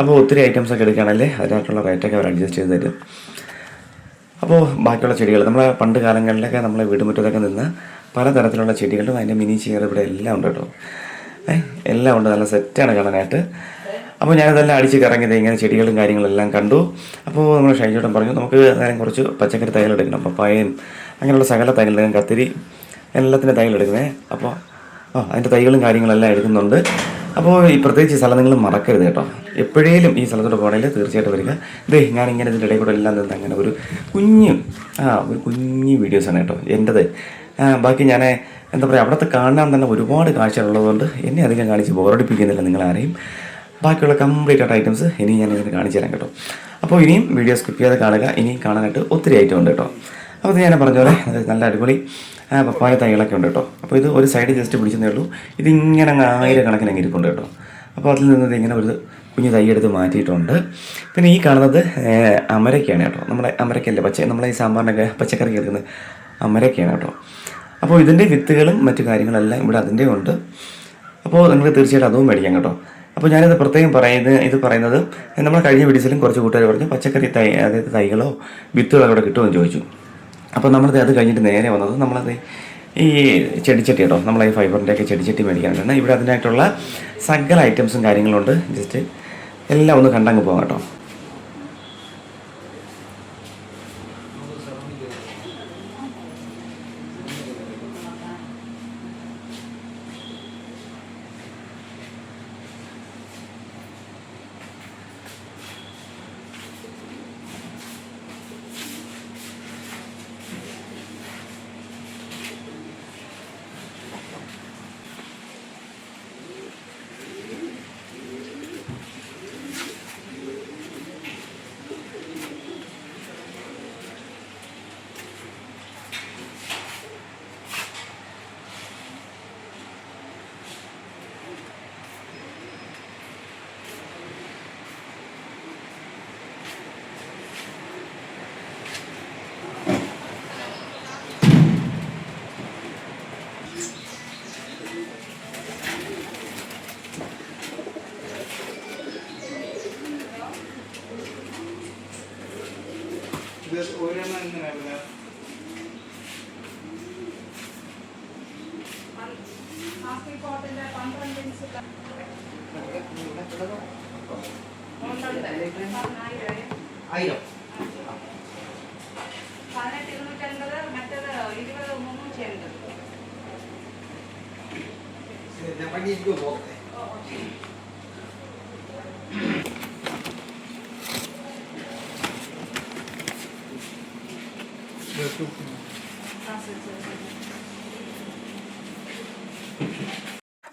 അപ്പോൾ ഒത്തിരി ഐറ്റംസൊക്കെ എടുക്കുകയാണല്ലേ അതിനായിട്ടുള്ള റേറ്റൊക്കെ അവർ അഡ്ജസ്റ്റ് ചെയ്ത് തരും. അപ്പോൾ ബാക്കിയുള്ള ചെടികൾ നമ്മളെ പണ്ട് കാലങ്ങളിലൊക്കെ നമ്മളെ വീടുമുറ്റത്തൊക്കെ നിന്ന് പലതരത്തിലുള്ള ചെടികളും അതിൻ്റെ മിനി ചെയർ ഇവിടെ എല്ലാം ഉണ്ട് കേട്ടോ. എല്ലാം ഉണ്ട്, നല്ല സെറ്റാണ് കാണാനായിട്ട്. അപ്പോൾ ഞാനിതെല്ലാം അടിച്ച് കറങ്ങിയത് ഇങ്ങനെ ചെടികളും കാര്യങ്ങളെല്ലാം കണ്ടു. അപ്പോൾ നമ്മൾ ഷൈജോട്ടൻ പറഞ്ഞു നമുക്ക് നേരം കുറച്ച് പച്ചക്കറി തൈകൾ എടുക്കണം. പപ്പായയും അങ്ങനെയുള്ള സകല തൈകളും, കത്തിരി, എല്ലാത്തിൻ്റെ തൈകൾ എടുക്കുന്നത്. അപ്പോൾ അതിൻ്റെ തൈകളും കാര്യങ്ങളെല്ലാം എടുക്കുന്നുണ്ട്. അപ്പോൾ ഈ പ്രത്യേകിച്ച് സ്ഥലം നിങ്ങൾ മറക്കരുത് കേട്ടോ. എപ്പോഴേലും ഈ സ്ഥലത്തോട്ട് പോകണമെങ്കിൽ തീർച്ചയായിട്ടും വരിക. ഞാനിങ്ങനെ ഇതിൻ്റെ ഇടയിൽ കൂടെ എല്ലാം നിന്ന് അങ്ങനെ ഒരു കുഞ്ഞ് വീഡിയോസാണ് കേട്ടോ എൻ്റെത്. ബാക്കി ഞാൻ എന്താ പറയുക, അവിടുത്തെ കാണാൻ തന്നെ ഒരുപാട് കാഴ്ചകളുള്ളതുകൊണ്ട് എന്നെ അധികം കാണിച്ച് ബോറടിപ്പിക്കുന്നില്ല നിങ്ങളാരെയും. ബാക്കിയുള്ള കംപ്ലീറ്റ് ആയിട്ട് ഐറ്റംസ് ഇനി ഞാൻ ഇതിന് കാണിച്ചു തരാം കേട്ടോ. അപ്പോൾ ഇനിയും വീഡിയോ സ്കിപ്പ് ചെയ്ത് കാണുക. ഇനിയും കാണാനായിട്ട് ഒത്തിരി ഐറ്റം ഉണ്ട് കേട്ടോ. അപ്പോൾ ഇത് ഞാൻ പറഞ്ഞ പോലെ നല്ല അടിപൊളി പപ്പായ തൈകളൊക്കെ ഉണ്ട് കേട്ടോ. അപ്പോൾ ഇത് ഒരു സൈഡ് ജസ്റ്റ് പിടിച്ചതേ ഉള്ളൂ. ഇതിങ്ങനെ 1000 കണക്കിന് അങ്ങ് ഇരിപ്പുണ്ട് കേട്ടോ. അപ്പോൾ അതിൽ നിന്ന് ഇങ്ങനെ ഒരു കുഞ്ഞ് തൈ എടുത്ത് മാറ്റിയിട്ടുണ്ട്. പിന്നെ ഈ കാണുന്നത് അമരക്കയാണ് കേട്ടോ. നമ്മുടെ അമരക്കല്ലേ നമ്മളെ ഈ സാമ്പാറിനൊക്കെ പച്ചക്കറി എടുക്കുന്നത് അമരക്കയാണ് കേട്ടോ. അപ്പോൾ ഇതിൻ്റെ വിത്തുകളും മറ്റു കാര്യങ്ങളെല്ലാം ഇവിടെ അതിൻ്റെ ഉണ്ട്. അപ്പോൾ നിങ്ങൾക്ക് തീർച്ചയായിട്ടും അതും മേടിക്കാം കേട്ടോ. അപ്പോൾ ഞാനിത് പ്രത്യേകം പറയുന്നത് നമ്മൾ കഴിഞ്ഞ വീഡിയോസിലും കുറച്ച് കൂട്ടുകാർ പറഞ്ഞു പച്ചക്കറി അതായത് തൈകളോ വിത്തുകളോ അവിടെ കിട്ടുമെന്ന് ചോദിച്ചു. അപ്പോൾ നമ്മളത് അത് കഴിഞ്ഞിട്ട് നേരെ വന്നത് നമ്മളത് ഈ ചെടിച്ചട്ടി കേട്ടോ, നമ്മളെ ഈ ഫൈബറിൻ്റെയൊക്കെ ചെടിച്ചട്ടി മേടിക്കാനായിട്ടാണ്. ഇവിടെ അതിനായിട്ടുള്ള സകല ഐറ്റംസും കാര്യങ്ങളുണ്ട്. ജസ്റ്റ് എല്ലാം ഒന്ന് കണ്ടങ്ങ് പോകാം കേട്ടോ.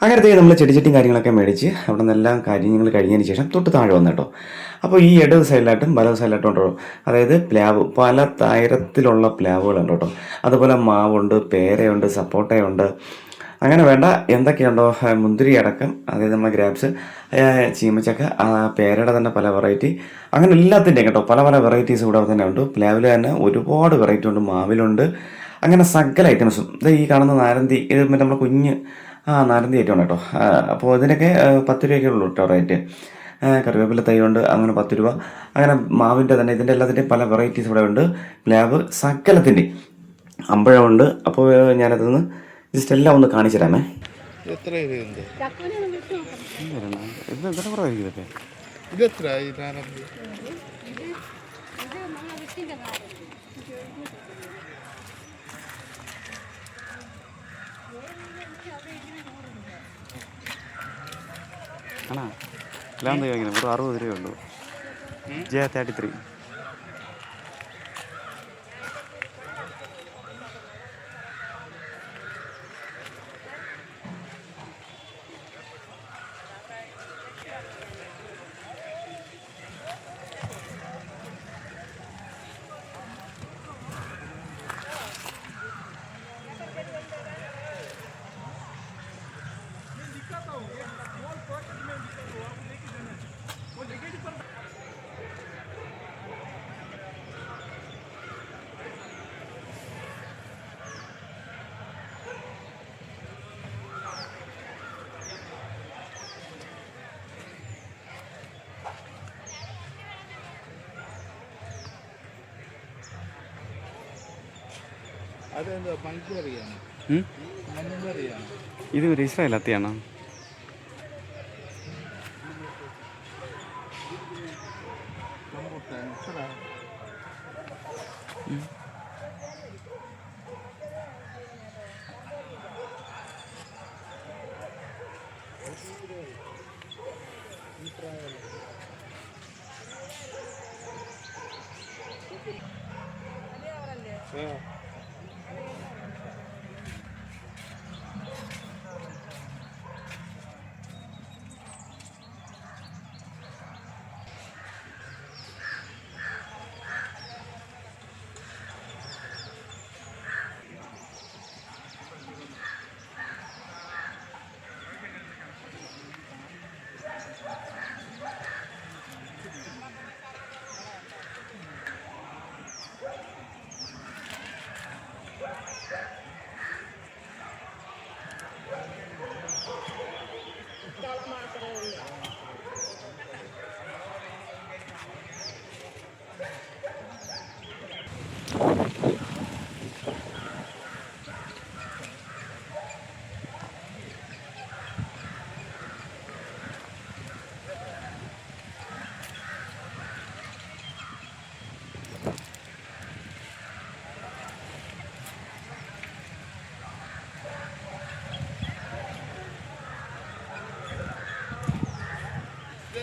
അങ്ങനത്തെ നമ്മൾ ചെടിച്ചട്ടിയും കാര്യങ്ങളൊക്കെ മേടിച്ച് അവിടെ നിന്നെല്ലാം കാര്യങ്ങൾ കഴിഞ്ഞതിന് ശേഷം തൊട്ട് താഴെ വന്നു കേട്ടോ. അപ്പോൾ ഈ ഇടത് സൈഡിലായിട്ടും വലത് സൈഡിലായിട്ടും ഉണ്ടോ, അതായത് പ്ലാവ്, പല തരത്തിലുള്ള പ്ലാവുകളുണ്ട് കേട്ടോ. അതുപോലെ മാവുണ്ട്, പേരയുണ്ട്, സപ്പോട്ടയുണ്ട്, അങ്ങനെ വേണ്ട എന്തൊക്കെയുണ്ടോ, മുന്തിരി അടക്കം, അതായത് നമ്മുടെ ഗ്രാപ്സ്, ചീമച്ചക്ക, പേരയുടെ തന്നെ പല വെറൈറ്റി, അങ്ങനെ എല്ലാത്തിൻ്റെയും കേട്ടോ പല പല വെറൈറ്റീസ് ഇവിടെ തന്നെ ഉണ്ട്. പ്ലാവിൽ തന്നെ ഒരുപാട് വെറൈറ്റി ഉണ്ട്, മാവിലുണ്ട്, അങ്ങനെ സകല ഐറ്റംസും. ഇത് ഈ കാണുന്ന നാരന്തി, ഇത് മറ്റേ നമ്മുടെ കുഞ്ഞ് നാരന്തി ഐറ്റം കേട്ടോ. അപ്പോൾ ഇതിനൊക്കെ 10 രൂപയൊക്കെ ഉള്ളൂ കേട്ടോ റേറ്റ്. കറിവേപ്പില തൈ ഉണ്ട്, അങ്ങനെ 10 രൂപ. അങ്ങനെ മാവിൻ്റെ തന്നെ ഇതിൻ്റെ എല്ലാത്തിൻ്റെയും പല വെറൈറ്റീസ് ഇവിടെ ഉണ്ട്. പ്ലാവ് സകലത്തിൻ്റെയും അമ്പഴമുണ്ട്. അപ്പോൾ ഞാനതൊന്ന് ജസ്റ്റ് എല്ലാം ഒന്ന് കാണിച്ചു തരാമേ. എത്ര രൂപയുണ്ട് ഇതൊക്കെ ഇതെത്ര ഈ നാരങ്ങ? ആണോ? എല്ലാം ഇങ്ങനെ ഒരു 60 രൂപയുള്ളൂ. J33. അതെന്താ മൺകറിയാണ്? മൺകറിയാണ്. ഇത് ഒരു ഇസ്രായേൽ അത്തിയാണോ?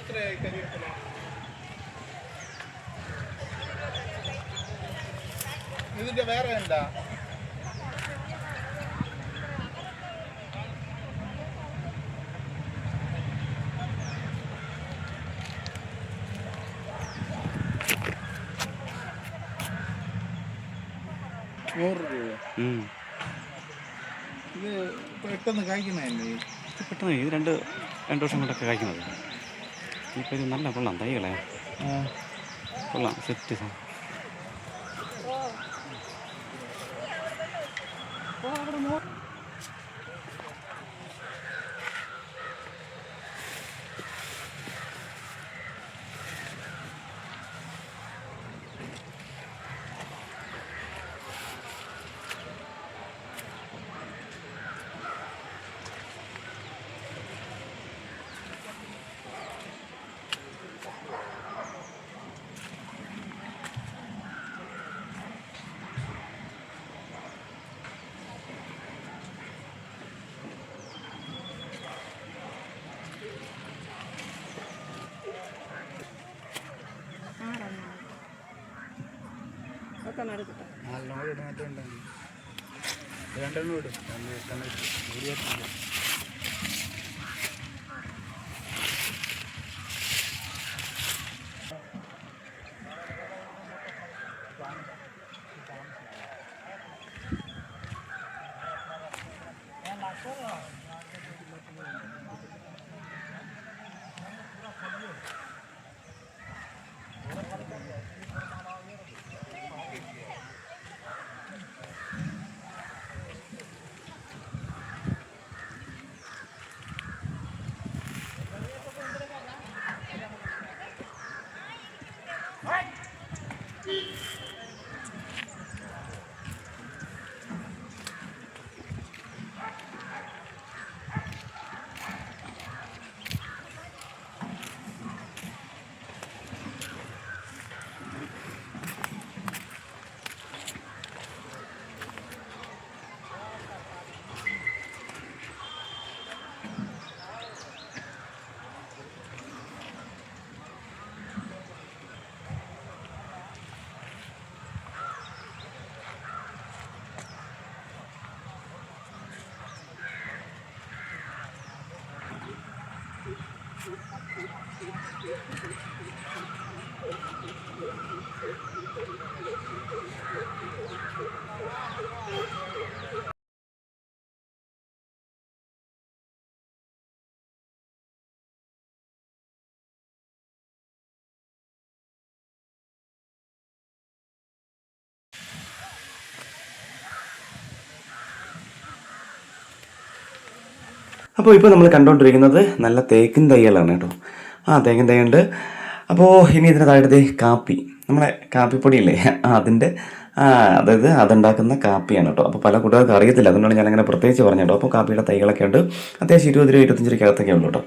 എത്രയായി കരിവേപ്പില? ഇതിന്റെ വേറെ എന്താ? ₹100. ഇത് പെട്ടെന്ന് കഴിക്കണല്ലേ? പെട്ടെന്ന് ഇത് രണ്ട് വർഷം കൊണ്ടൊക്കെ കഴിക്കുന്നത്. ഇപ്പോൾ ഇത് നല്ല കൊള്ളാം തൈകളെ, കൊള്ളാം സെറ്റ്. രണ്ടെണ്ണം ഇടും. അപ്പോൾ ഇപ്പോൾ നമ്മൾ കണ്ടുകൊണ്ടിരിക്കുന്നത് നല്ല തേക്കിൻ തൈകളാണ് കേട്ടോ. തേക്കിൻ തൈ ഉണ്ട്. അപ്പോൾ ഇനി ഇതിന് താഴത്തെ കാപ്പി, നമ്മളെ കാപ്പിപ്പൊടിയില്ലേ, അതിൻ്റെ അതായത് അതുണ്ടാക്കുന്ന കാപ്പിയാണ് കേട്ടോ. അപ്പോൾ പല കൂട്ടുകാർക്ക് അറിയത്തില്ല, അതുകൊണ്ടാണ് ഞാനങ്ങനെ പ്രത്യേകിച്ച് പറഞ്ഞു കേട്ടോ. അപ്പോൾ കാപ്പിയുടെ തൈകളൊക്കെ ഉണ്ട്, അത്യാവശ്യം 20 രൂപ 25 രൂപയ്ക്കകത്തൊക്കെ ഉള്ളൂ കേട്ടോ.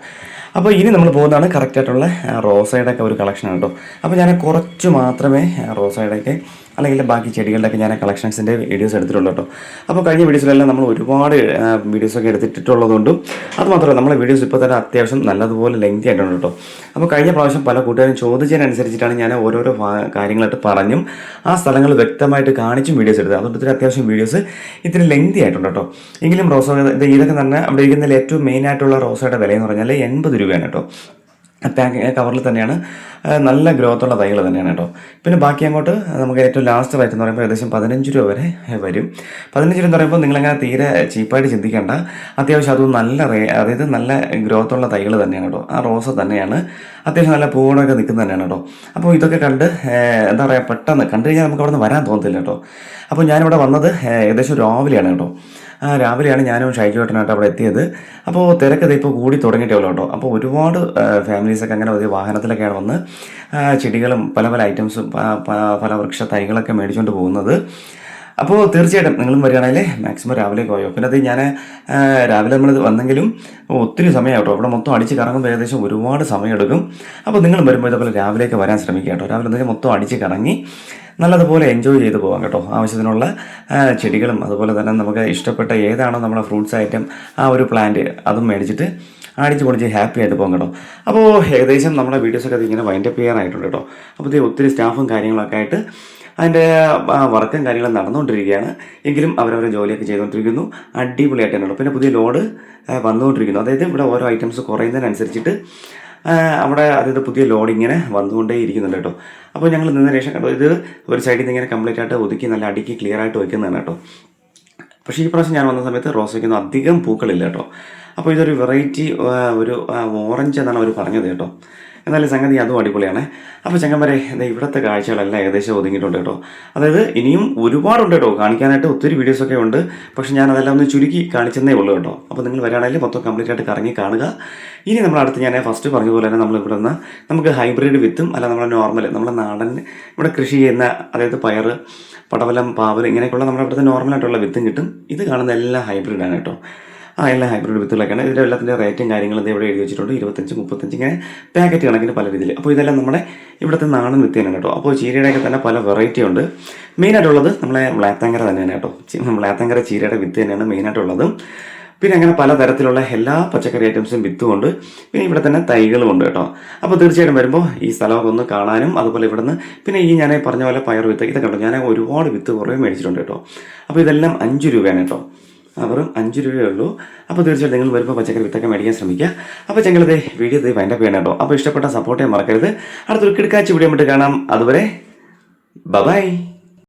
അപ്പോൾ ഇനി നമ്മൾ പോകുന്നതാണ് കറക്റ്റായിട്ടുള്ള റോസയുടെയൊക്കെ ഒരു കളക്ഷനാണ് കേട്ടോ. അപ്പോൾ ഞാൻ കുറച്ച് മാത്രമേ റോസയുടെയൊക്കെ അല്ലെങ്കിൽ ബാക്കി ചെടികളുടെയൊക്കെ ഞാൻ കളക്ഷൻസിൻ്റെ വീഡിയോസ് എടുത്തിട്ടുള്ളൂ കേട്ടോ. അപ്പോൾ കഴിഞ്ഞ വീഡിയോസിലെല്ലാം നമ്മൾ ഒരുപാട് വീഡിയോസൊക്കെ എടുത്തിട്ടുള്ളതുകൊണ്ടും അതുമാത്രമല്ല നമ്മളെ വീഡിയോസ് ഇപ്പോൾ തന്നെ അത്യാവശ്യം നല്ലതുപോലെ ലെങ്തി ആയിട്ടുണ്ട് കേട്ടോ. അപ്പോൾ കഴിഞ്ഞ പ്രാവശ്യം പല കൂട്ടുകാരും ചോദിച്ചതിനനുസരിച്ചിട്ടാണ് ഞാൻ ഓരോരോ കാര്യങ്ങളായിട്ട് പറഞ്ഞും ആ സ്ഥലങ്ങൾ വ്യക്തമായിട്ട് കാണിച്ചും വീഡിയോസ് എടുത്തത്. അതുകൊണ്ട് ഇത്തിരി അത്യാവശ്യം വീഡിയോസ് ഇത്തിരി ലെങ്തി ആയിട്ടുണ്ട് കേട്ടോ. എങ്കിലും റോസ ഇതൊക്കെ തന്നെ അവിടെ ഇരിക്കുന്നതിൽ ഏറ്റവും മെയിൻ ആയിട്ടുള്ള റോസയുടെ വില എന്ന് പറഞ്ഞാൽ 80 രൂപയാണ് കേട്ടോ. പാക്കിങ് കവറിൽ തന്നെയാണ്, നല്ല ഗ്രോത്തുള്ള തൈകൾ തന്നെയാണ് കേട്ടോ. പിന്നെ ബാക്കി അങ്ങോട്ട് നമുക്ക് ഏറ്റവും ലാസ്റ്റ് റേറ്റ് എന്ന് പറയുമ്പോൾ ഏകദേശം 15 രൂപ വരെ വരും. 15 രൂപ എന്ന് പറയുമ്പോൾ നിങ്ങളങ്ങനെ തീരെ ചീപ്പായിട്ട് ചിന്തിക്കേണ്ട, അത്യാവശ്യം അതും നല്ല അതായത് നല്ല ഗ്രോത്തുള്ള തൈകൾ തന്നെയാണ് കേട്ടോ. ആ റോസ തന്നെയാണ്, അത്യാവശ്യം നല്ല പൂവണൊക്കെ നിൽക്കുന്നത് തന്നെയാണ് കേട്ടോ. അപ്പോൾ ഇതൊക്കെ കണ്ട് എന്താ പറയുക, പെട്ടെന്ന് കണ്ടു കഴിഞ്ഞാൽ നമുക്ക് അവിടെ നിന്ന് വരാൻ തോന്നത്തില്ല കേട്ടോ. അപ്പോൾ ഞാനിവിടെ വന്നത് ഏകദേശം രാവിലെയാണ് കേട്ടോ. രാവിലെയാണ് ഞാനും ഷൈജുവേട്ടനായിട്ട് അവിടെ എത്തിയത്. അപ്പോൾ തിരക്കത് ഇപ്പോൾ കൂടി തുടങ്ങിയിട്ടേ ഉള്ളൂ കേട്ടോ. അപ്പോൾ ഒരുപാട് ഫാമിലീസൊക്കെ അങ്ങനെ വലിയ വാഹനത്തിലൊക്കെയാണ് വന്ന് ചെടികളും പല പല ഐറ്റംസും പല വൃക്ഷ തൈകളൊക്കെ മേടിച്ചുകൊണ്ട് പോകുന്നത്. അപ്പോൾ തീർച്ചയായിട്ടും നിങ്ങളും വരികയാണെങ്കിൽ മാക്സിമം രാവിലെ പോയോ. പിന്നെ അത് ഞാൻ രാവിലെ നമ്മൾ വന്നെങ്കിലും ഒത്തിരി സമയം കേട്ടോ. ഇവിടെ മൊത്തം അടിച്ച് കറങ്ങുമ്പോൾ ഏകദേശം ഒരുപാട് സമയം എടുക്കും. അപ്പോൾ നിങ്ങളും വരുമ്പോൾ ഇതേപോലെ രാവിലേക്ക് വരാൻ ശ്രമിക്കുക കേട്ടോ. രാവിലെ എന്തെങ്കിലും മൊത്തം അടിച്ച് കറങ്ങി നല്ലതുപോലെ എൻജോയ് ചെയ്ത് പോകാം കേട്ടോ. ആവശ്യത്തിനുള്ള ചെടികളും അതുപോലെ തന്നെ നമുക്ക് ഇഷ്ടപ്പെട്ട ഏതാണോ നമ്മുടെ ഫ്രൂട്ട്സ് ഐറ്റം ആ ഒരു പ്ലാന്റ് അതും മേടിച്ചിട്ട് അടിച്ച് പൊളിച്ച് ഹാപ്പി ആയിട്ട് പോകും കേട്ടോ. അപ്പോൾ ഏകദേശം നമ്മുടെ വീഡിയോസൊക്കെ അത് ഇങ്ങനെ വൈൻഡപ്പ് ചെയ്യാനായിട്ടുണ്ട് കേട്ടോ. അപ്പോൾ ഇത് ഒത്തിരി സ്റ്റാഫും കാര്യങ്ങളൊക്കെ ആയിട്ട് അതിൻ്റെ വർക്കും കാര്യങ്ങളും നടന്നുകൊണ്ടിരിക്കുകയാണ്. എങ്കിലും അവരവരുടെ ജോലിയൊക്കെ ചെയ്തുകൊണ്ടിരിക്കുന്നു. അടിപൊളിയായിട്ട് തന്നെയുള്ളൂ. പിന്നെ പുതിയ ലോഡ് വന്നുകൊണ്ടിരിക്കുന്നു. അതായത് ഇവിടെ ഓരോ ഐറ്റംസ് കുറയുന്നതിനനുസരിച്ചിട്ട് അവിടെ അതായത് പുതിയ ലോഡ് ഇങ്ങനെ വന്നുകൊണ്ടേ ഇരിക്കുന്നുണ്ട് കേട്ടോ. അപ്പോൾ ഞങ്ങൾ നിന്ന ശേഷം കണ്ടോ, ഇത് ഒരു സൈഡിൽ നിന്ന് ഇങ്ങനെ കംപ്ലീറ്റ് ആയിട്ട് ഒതുക്കി നല്ല അടുക്കി ക്ലിയർ ആയിട്ട് വയ്ക്കുന്നതാണ് കേട്ടോ. പക്ഷേ ഈ പ്രാവശ്യം ഞാൻ വന്ന സമയത്ത് റോസയ്ക്കൊന്നും അധികം പൂക്കളില്ല കേട്ടോ. അപ്പോൾ ഇതൊരു വെറൈറ്റി ഒരു ഓറഞ്ച് എന്നാണ് അവർ പറഞ്ഞത് കേട്ടോ. എന്നാലും സംഗതി അതും അടിപൊളിയാണ്. അപ്പോൾ ചങ്ങന്മാരെ ഇവിടുത്തെ കാഴ്ചകളെല്ലാം ഏകദേശം ഒതുങ്ങിയിട്ടുണ്ട് കേട്ടോ. അതായത് ഇനിയും ഒരുപാടുണ്ട് കേട്ടോ കാണിക്കാനായിട്ട്, ഒത്തിരി വീഡിയോസൊക്കെ ഉണ്ട്. പക്ഷേ ഞാൻ അതെല്ലാം ഒന്ന് ചുരുക്കി കാണിച്ചെന്നേ ഉള്ളൂ കേട്ടോ. അപ്പോൾ നിങ്ങൾ വരാണെങ്കിൽ മൊത്തം കംപ്ലീറ്റ് ആയിട്ട് കറങ്ങി കാണുക. ഇനി നമ്മളടുത്ത് ഞാൻ ഫസ്റ്റ് പറഞ്ഞ പോലെ തന്നെ നമ്മൾ ഇവിടെ നിന്ന് നമുക്ക് ഹൈബ്രിഡ് വിത്തും അല്ല നമ്മുടെ നോർമൽ നമ്മുടെ നാടൻ ഇവിടെ കൃഷി ചെയ്യുന്ന അതായത് പയർ, പടവലം, പാവൽ ഇങ്ങനെയൊക്കെയുള്ള നമ്മുടെ ഇവിടുത്തെ നോർമലായിട്ടുള്ള വിത്തും കിട്ടും. ഇത് കാണുന്ന എല്ലാം ഹൈബ്രിഡാണ് കേട്ടോ. എല്ലാം ഹൈബ്രിഡ് വിത്തുകളൊക്കെയാണ്. ഇതിൻ്റെ എല്ലാത്തിൻ്റെ റേറ്റും കാര്യങ്ങളും ഇവിടെ എഴുതി വെച്ചിട്ടുണ്ട്. 25, 35 ഇങ്ങനെ പാക്കറ്റ് കണക്കിന് പല രീതിയിൽ. അപ്പോൾ ഇതെല്ലാം നമ്മുടെ ഇവിടുത്തെ നാടൻ വിത്ത് തന്നെയാണ് കേട്ടോ. അപ്പോൾ ചീരയുടെയൊക്കെ തന്നെ പല വെറൈറ്റി ഉണ്ട്. മെയിനായിട്ടുള്ളത് നമ്മളെ മ്ലാത്താങ്കര തന്നെയാണ് കേട്ടോ. മ്ലാത്താങ്കര ചീരയുടെ വിത്ത് തന്നെയാണ് മെയിനായിട്ടുള്ളത്. പിന്നെ അങ്ങനെ പലതരത്തിലുള്ള എല്ലാ പച്ചക്കറി ഐറ്റംസും വിത്തുമുണ്ട്. പിന്നെ ഇവിടെ തന്നെ തൈകളും ഉണ്ട് കേട്ടോ. അപ്പോൾ തീർച്ചയായിട്ടും വരുമ്പോൾ ഈ സ്ഥലമൊക്കെ ഒന്ന് കാണാനും അതുപോലെ ഇവിടുന്ന് പിന്നെ ഈ ഞാൻ പറഞ്ഞ പോലെ പയർ വിത്ത് ഇതൊക്കെ ഉണ്ടോ. ഞാൻ ഒരുപാട് വിത്ത് കുറേ മേടിച്ചിട്ടുണ്ട് കേട്ടോ. അപ്പോൾ ഇതെല്ലാം 5 രൂപയാണ് കേട്ടോ. വെറും 5 രൂപയേ ഉള്ളൂ. അപ്പോൾ തീർച്ചയായിട്ടും നിങ്ങൾ വരുമ്പോൾ പച്ചക്കറി വിത്തൊക്കെ മേടിക്കാൻ ശ്രമിക്കുക. അപ്പോൾ ഞങ്ങളിത് വീഡിയോ വൈൻഡപ്പ് ചെയ്യണം കേട്ടോ. അപ്പോൾ ഇഷ്ടപ്പെട്ട സപ്പോർട്ട് ചെയ്യാൻ മറക്കരുത്. അടുത്തൊരു കിടക്കാഴ്ച വീഡിയോ ആയിട്ട് കാണാം. അതുവരെ ബൈ.